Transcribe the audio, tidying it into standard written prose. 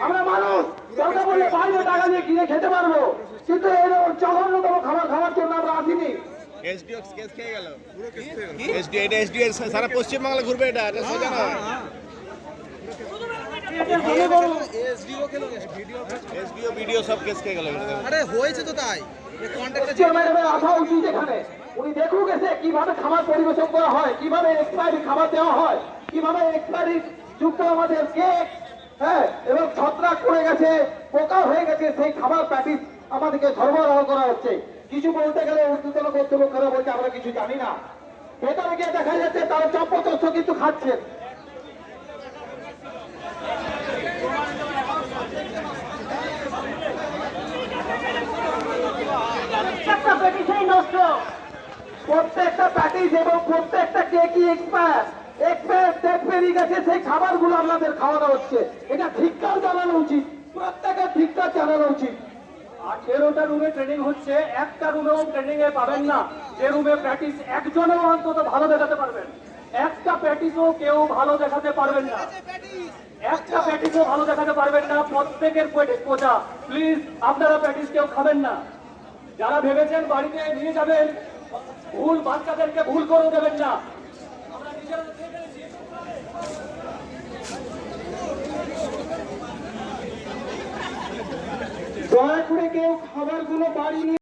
আমরা মানুষ দরকার বললে বাইরে টাকা দিয়ে কিনে খেতে পারবো, কিন্তু এরকম জঘন্যতম খাবার খাওয়ার জন্য আমরা আসিনি। এসডিও কেস খেয়ে গেল, এসডিও এটা এসডিও সারা পশ্চিম বাংলা ঘুরবে, এটা সোজা না। এসডিও ভিডিও সব কেস খেয়ে গেল। আরে হয়েছে তো তাই, আসা উচিত এখানে, উনি দেখুক এসে কিভাবে খাবার পরিবেশন করা হয়, কিভাবে এক্সপায়ারি খাবার দেওয়া হয়, কিভাবে এক্সপায়ারি যুক্ত আমাদের কেক, হ্যাঁ, এবং ছত্রাক পড়ে গেছে, পোকা হয়ে গেছে, সেই খাবার প্যাকেট আমাদেরকে সরবরাহ করা হচ্ছে। কিছু বলতে গেলে ঊর্ধ্বতন কর্তৃপক্ষরা বলছে আমরা কিছু জানি না। ভেতরে গিয়ে দেখা যাচ্ছে তারা চম্পতস্থ কিন্তু খাচ্ছেন। প্রত্যেকটা প্যাকেজ এবং প্রত্যেকটা কেকই এক্সপায়ার ডেট পেরিয়ে গেছে, সেই খাবারগুলো আপনাদের খাওয়ানো হচ্ছে। এটা ধিক্কার জানানো উচিত, প্রত্যেকের ধিক্কার জানানো উচিত। 18টা রুমে ট্রেনিং হচ্ছে, একটা রুমেও ট্রেনিং এ পাবেন না যে রুমে প্র্যাকটিস একজনেও অন্তত ভালো দেখাতে পারবেন। একটা প্র্যাকটিসও কেউ ভালো দেখাতে পারবেন না, একটা প্র্যাকটিসও ভালো দেখাতে পারবেন না। প্রত্যেকের পোজা, প্লিজ আপনারা প্র্যাকটিস কেউ খাবেন না। যারা ভেবেছেন বাড়িতে নিয়ে যাবেন, ভুল বাচ্চাদেরকে ভুল করে দেবেন না। দয়া করে কেউ খাবারগুলো বাড়ি নিয়ে